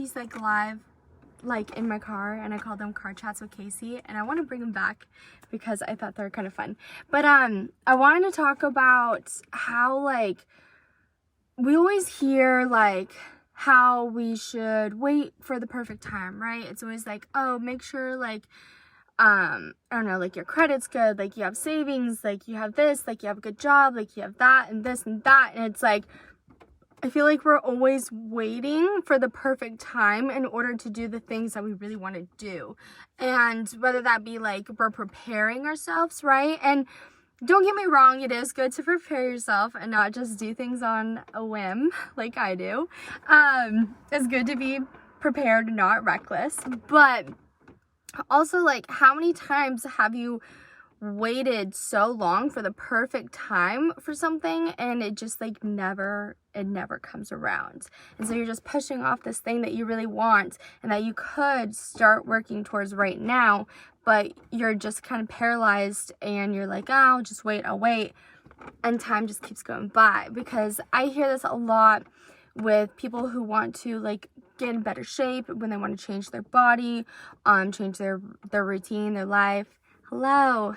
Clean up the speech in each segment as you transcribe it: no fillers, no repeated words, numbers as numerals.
these like live, like in my car, and I call them car chats with Casey, and I want to bring them back because I thought they were kind of fun. But I wanted to talk about how like we always hear like how we should wait for the perfect time, right? It's always like, oh, make sure like I don't know, like your credit's good, like you have savings, like you have this, like you have a good job, like you have that and this and that. And it's like, I feel like we're always waiting for the perfect time in order to do the things that we really want to do. And whether that be like we're preparing ourselves, right? And don't get me wrong, it is good to prepare yourself and not just do things on a whim like I do. It's good to be prepared and not reckless. But also, like, how many times have you waited so long for the perfect time for something and it just like never comes around? And so you're just pushing off this thing that you really want and that you could start working towards right now, but you're just kind of paralyzed and you're like, oh, I'll wait, and time just keeps going by. Because I hear this a lot with people who want to like get in better shape, when they want to change their body, change their routine, their life. Hello.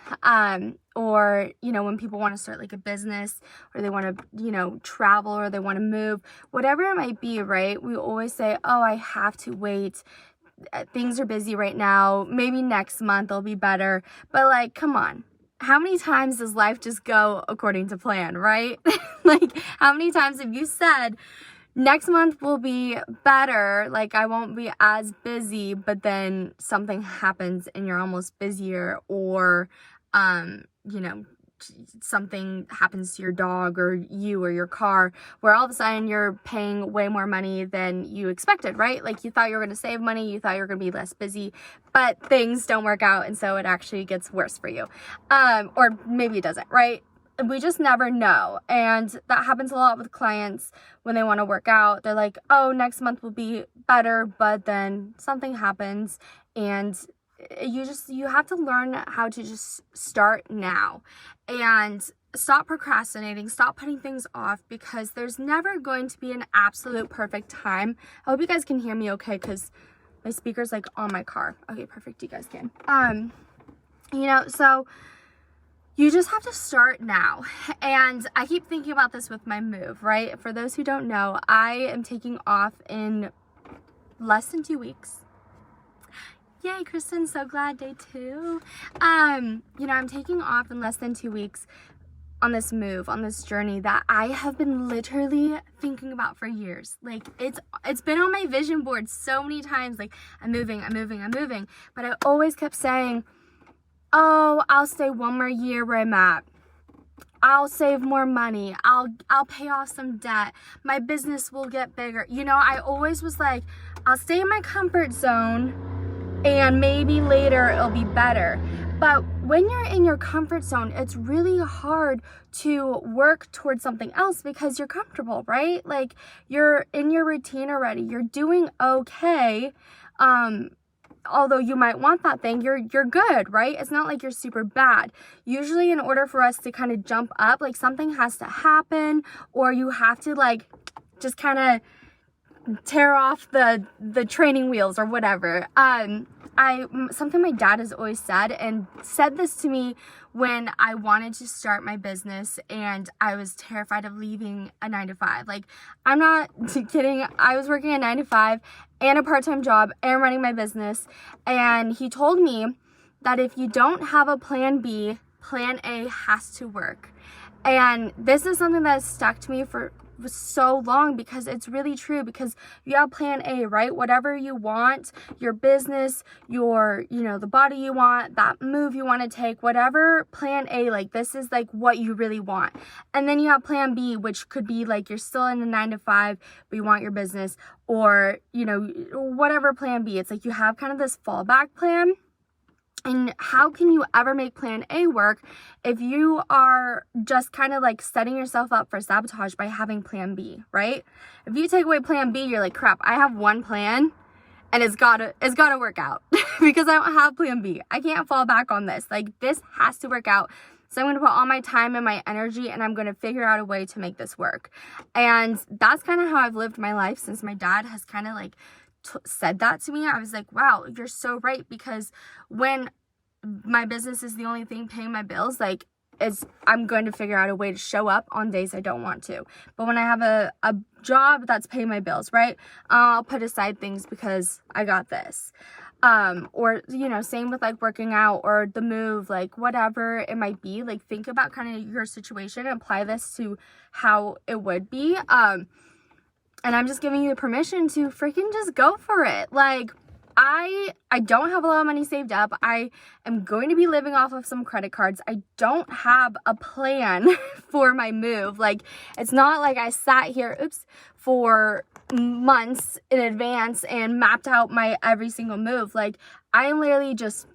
Or, you know, when people want to start like a business, or they want to, you know, travel, or they want to move, whatever it might be, right? We always say, oh, I have to wait. Things are busy right now. Maybe next month it'll be better. But like, come on. How many times does life just go according to plan, right? Like, how many times have you said, next month will be better, like I won't be as busy, but then something happens and you're almost busier, or, you know, something happens to your dog or you or your car, where all of a sudden you're paying way more money than you expected, right? Like you thought you were going to save money, you thought you were going to be less busy, but things don't work out, and so it actually gets worse for you. Or maybe it doesn't, right? We just never know. And that happens a lot with clients when they want to work out. They're like, oh, next month will be better, but then something happens, and you have to learn how to just start now and stop procrastinating, stop putting things off, because there's never going to be an absolute perfect time. I hope you guys can hear me okay, because my speaker's like on my car. Okay, perfect, you guys can. You know, so you just have to start now. And I keep thinking about this with my move, right? For those who don't know, I am taking off in less than 2 weeks. Yay, Kristen, so glad, day 2. You know, I'm taking off in less than 2 weeks on this move, on this journey that I have been literally thinking about for years. Like, it's been on my vision board so many times, like, I'm moving. But I always kept saying, oh, I'll stay one more year where I'm at. I'll save more money. I'll pay off some debt. My business will get bigger. You know, I always was like, I'll stay in my comfort zone and maybe later it'll be better. But when you're in your comfort zone, it's really hard to work towards something else because you're comfortable, right? Like, you're in your routine already. You're doing okay. Although you might want that thing, you're good, right? It's not like you're super bad. Usually, in order for us to kind of jump up, like something has to happen, or you have to like just kind of tear off the training wheels or whatever. Something my dad has always said, and said this to me when I wanted to start my business and I was terrified of leaving a 9-to-5. Like, I'm not kidding. I was working a 9-to-5 and a part-time job and running my business. And he told me that if you don't have a plan B, plan A has to work. And this is something that has stuck to me for so long, because it's really true. Because you have plan A, right? Whatever you want, your business, your, you know, the body you want, that move you want to take, whatever plan A, like this is like what you really want. And then you have plan B, which could be like you're still in the 9-to-5, but you want your business, or, you know, whatever plan B. It's like you have kind of this fallback plan. And how can you ever make plan A work if you are just kind of like setting yourself up for sabotage by having plan B, right? If you take away plan B, you're like, crap, I have one plan and it's gotta work out because I don't have plan B. I can't fall back on this. Like, this has to work out. So I'm going to put all my time and my energy, and I'm going to figure out a way to make this work. And that's kind of how I've lived my life since my dad has kind of like said that to me, I was like, wow, you're so right, because when my business is the only thing paying my bills, like, I'm going to figure out a way to show up on days I don't want to. But when I have a job that's paying my bills, right, I'll put aside things because I got this. Or, you know, same with like working out or the move, like whatever it might be. Like, think about kind of your situation and apply this to how it would be. And I'm just giving you the permission to freaking just go for it. Like, I don't have a lot of money saved up. I am going to be living off of some credit cards. I don't have a plan for my move. Like, it's not like I sat here, for months in advance and mapped out my every single move. Like, I am literally just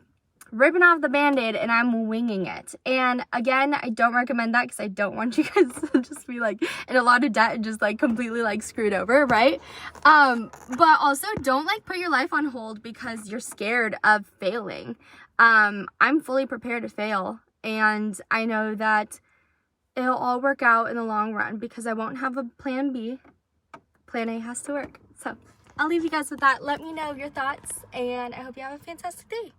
ripping off the band-aid and I'm winging it. And again, I don't recommend that because I don't want you guys to just be like in a lot of debt and just like completely like screwed over, right? But also don't like put your life on hold because you're scared of failing. I'm fully prepared to fail, and I know that it'll all work out in the long run because I won't have a plan B. Plan A has to work. So I'll leave you guys with that. Let me know your thoughts, and I hope you have a fantastic day.